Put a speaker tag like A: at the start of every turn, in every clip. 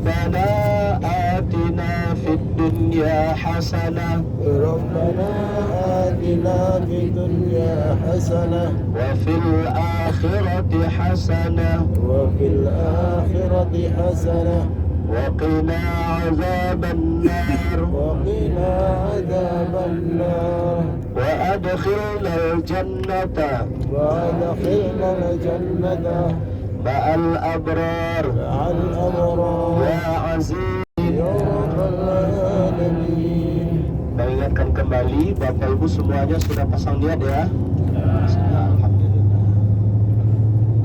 A: ربنا آتنا في الدنيا حسنة
B: ربنا آتنا في الدنيا حسنة
A: وفي الآخرة حسنة
B: وفي الآخرة حسنة
A: وقنا عذاب النار
B: وقنا عذاب النار
A: وأدخلنا الجنة
B: وأدخلنا الجنة
A: مع الأبرار
B: مع الأبرار
A: يا عزيز.
B: يا رب العالمين.
A: Mengingatkan kembali Bapak Ibu semuanya sudah pasang niat ya. Alhamdulillah.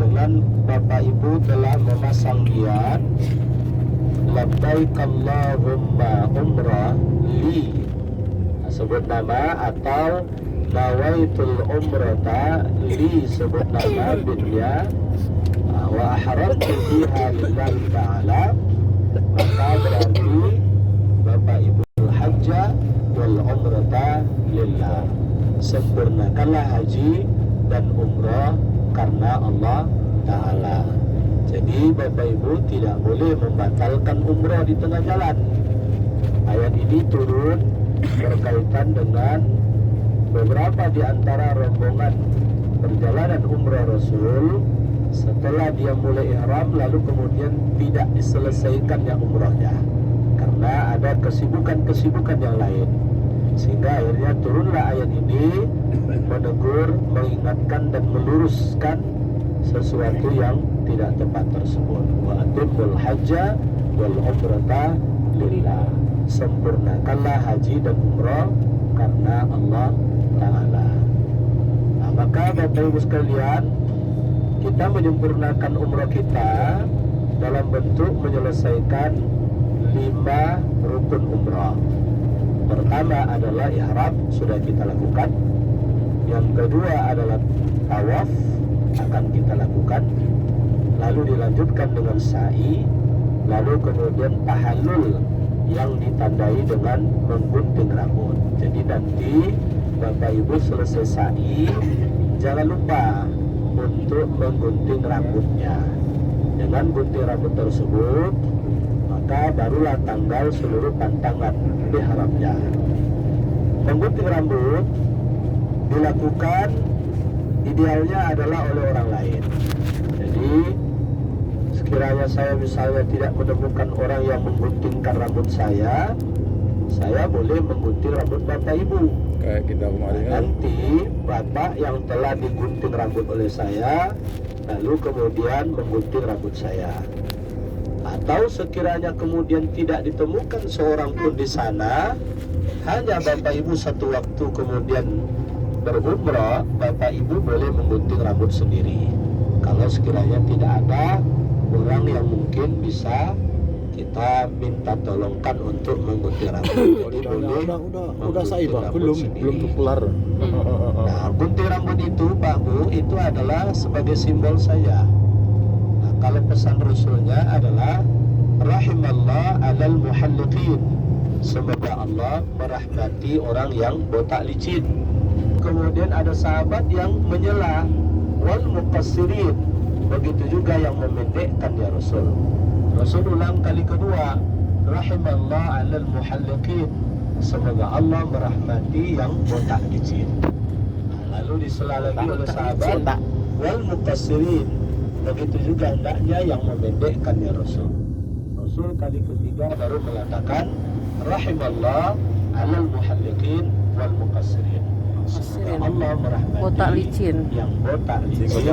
A: Dengan Bapak Ibu telah memasang niat labbaik Allahumma umrah li, sebut nama, atau nawaitul umrata li, sebut nama binnya, wa ahramtu fiha lillahi ta'ala, maka berarti Bapak Ibu hajjah wal umrata lillah, sempurnakanlah haji dan umrah karena Allah Ta'ala. Jadi Bapak Ibu tidak boleh membatalkan umrah di tengah jalan. Ayat ini turun berkaitan dengan beberapa di antara rombongan perjalanan umrah Rasul. Setelah dia mulai ihram lalu kemudian tidak diselesaikannya umrahnya karena ada kesibukan-kesibukan yang lain, sehingga akhirnya turunlah ayat ini menegur, mengingatkan dan meluruskan sesuatu yang tidak tepat tersebut. Wa atimmul hajja wal umrata lillah, sempurnakanlah haji dan umrah karena Allah Ta'ala. Nah, maka Bapak Ibu sekalian, kita menyempurnakan umrah kita dalam bentuk menyelesaikan 5 rukun umrah. Pertama adalah ihram, sudah kita lakukan. Yang kedua adalah tawaf, akan kita lakukan. Lalu dilanjutkan dengan sa'i, lalu kemudian tahallul yang ditandai dengan menggunting rambut. Jadi nanti Bapak Ibu selesai sa'i, jangan lupa untuk menggunting rambutnya. Dengan gunting rambut tersebut, maka barulah tanggal seluruh pantangan ihramnya. Menggunting rambut dilakukan idealnya adalah oleh orang lain. Jadi sekiranya saya misalnya tidak menemukan orang yang mengguntingkan rambut saya boleh menggunting rambut Bapak Ibu.
B: Kayak kita kemarin kan.
A: Nanti Bapak yang telah digunting rambut oleh saya lalu kemudian menggunting rambut saya. Atau sekiranya kemudian tidak ditemukan seorang pun di sana, hanya Bapak Ibu satu waktu kemudian berumrah, Bapak Ibu boleh menggunting rambut sendiri. Kalau sekiranya tidak ada orang yang mungkin bisa kita minta tolongkan untuk menggunting rambut, jadi boleh
B: udah saya Pak, belum kelar.
A: Nah, gunting rambut itu Pak Bu, itu adalah sebagai simbol saya. Nah, kalau pesan Rasulnya adalah rahimallah alal muhalliqin, semoga Allah merahmati orang yang botak licin. Kemudian ada sahabat yang menyela, wal muqassirin, begitu juga yang memendekkan ya Rasul. Rasul ulang kali kedua, rahimallah alal muhalliqin, semoga Allah merahmati yang botak licin. Nah, lalu disela lagi oleh sahabat, wal muqassirin, begitu juga hendaknya yang memendekkan ya Rasul. Rasul kali ketiga baru mengatakan rahimallah alal muhalliqin wal muqassirin, Allah merahmati
C: botak licin,
A: yang botak licin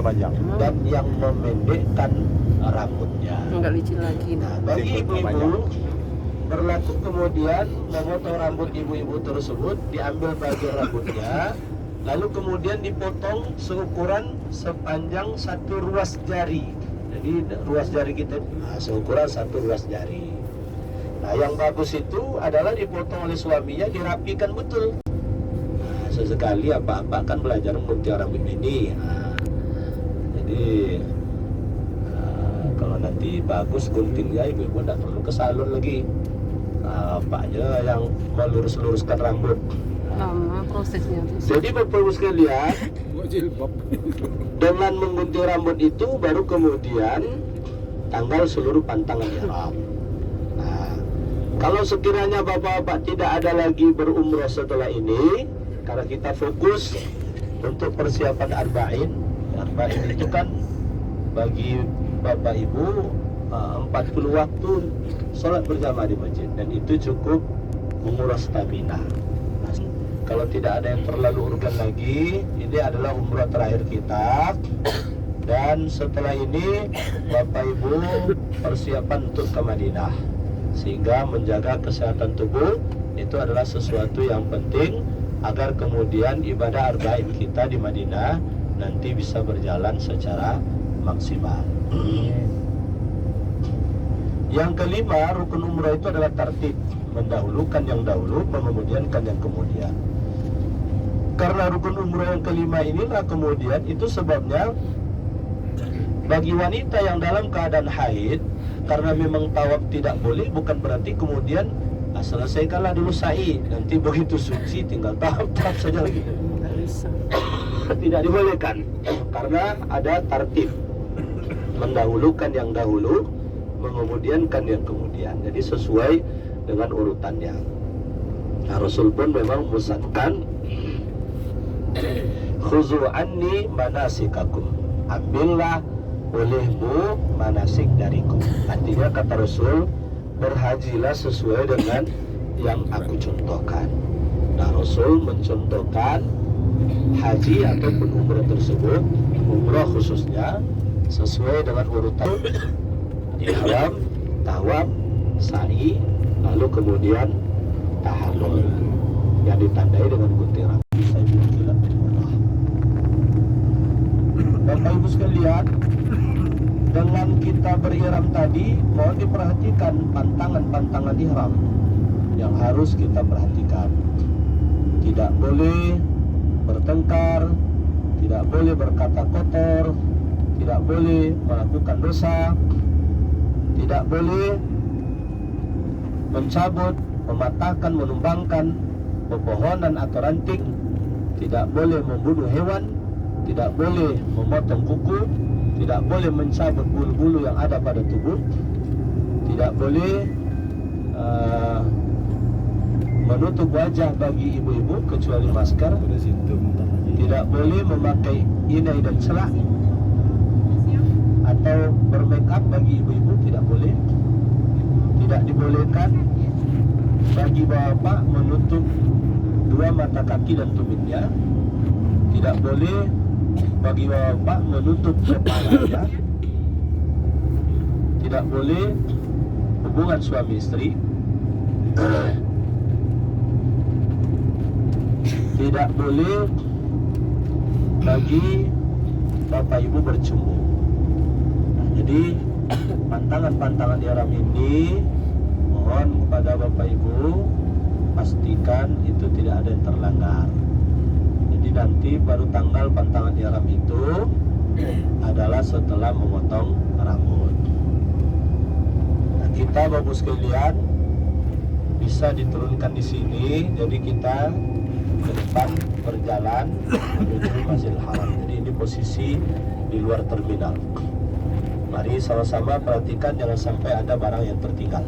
A: dan yang memendekkan rambutnya.
C: enggak licin lagi.
A: Nah, bagi ibu-ibu berlaku kemudian memotong rambut ibu-ibu tersebut, diambil bagian rambutnya, lalu kemudian dipotong seukuran sepanjang 1 ruas jari. Jadi ruas jari kita seukuran 1 ruas jari. Nah, yang bagus itu adalah dipotong oleh suaminya, dirapikan betul. Sesekali apa-apa kan belajar menggunting rambut ini. Jadi kalau nanti bagus guntingnya, ibu-ibu tidak perlu ke salon lagi. Bapaknya yang melurus-luruskan rambut.
C: Lama prosesnya.
A: Jadi Bapak Ibu sekalian, dengan menggunting rambut itu baru kemudian tanggal seluruh pantangan ihram. Kalau sekiranya bapak-bapak tidak ada lagi berumrah setelah ini, karena kita fokus untuk persiapan arba'in. Arba'in itu kan bagi bapak ibu 40 waktu sholat berjamaah di masjid, dan itu cukup menguras stamina. Nah, kalau tidak ada yang terlalu urgen lagi, ini adalah umrah terakhir kita. Dan setelah ini bapak ibu persiapan untuk ke Madinah, sehingga menjaga kesehatan tubuh itu adalah sesuatu yang penting agar kemudian ibadah arba'in kita di Madinah nanti bisa berjalan secara maksimal. Yang kelima, rukun umrah itu adalah tertib, mendahulukan yang dahulu, mengemudiankan yang kemudian. Karena rukun umrah yang kelima inilah kemudian itu sebabnya bagi wanita yang dalam keadaan haid, karena memang tawaf tidak boleh, bukan berarti kemudian selesaikanlah dulu sa'i, nanti begitu suci tinggal tawaf saja lagi. Tidak dibolehkan, karena ada tartib, mendahulukan yang dahulu, mengemudiankan yang kemudian. Jadi sesuai dengan urutannya. Nah, Rasul pun memang memesankan, khuzu anni manasikakum, ambillah olehmu manasik dariku. Artinya kata Rasul, berhajilah sesuai dengan yang aku contohkan. Nah, Rasul mencontohkan haji ataupun umrah tersebut, umrah khususnya, sesuai dengan urutan ihram, tawaf, sa'i, lalu kemudian tahallul yang ditandai dengan gunting rambut. Bapak Ibu sekalian, dengan kita berihram tadi, mohon diperhatikan pantangan-pantangan ihram yang harus kita perhatikan. Tidak boleh bertengkar, tidak boleh berkata kotor, tidak boleh melakukan dosa, tidak boleh mencabut, mematahkan, menumbangkan pepohonan atau ranting, tidak boleh membunuh hewan, tidak boleh memotong kuku, tidak boleh mencabut bulu-bulu yang ada pada tubuh, tidak boleh menutup wajah bagi ibu-ibu kecuali masker, tidak boleh memakai inai dan celak atau bermake up bagi ibu-ibu, tidak boleh. Tidak dibolehkan bagi bapak menutup dua mata kaki dan tumitnya. Tidak boleh bagi bapak menutup kepalanya. Tidak boleh hubungan suami istri. Tidak boleh bagi bapak ibu bercumbu. Jadi pantangan-pantangan ihram ini mohon kepada bapak ibu pastikan itu tidak ada yang terlanggar. Jadi nanti baru tanggal pantangan ihram itu adalah setelah memotong rambut. Nah, kita bapak sekalian bisa diturunkan di sini, jadi kita ke depan berjalan menuju Masjidil Haram. Jadi ini posisi di luar terminal. Mari sama-sama perhatikan jangan sampai ada barang yang tertinggal.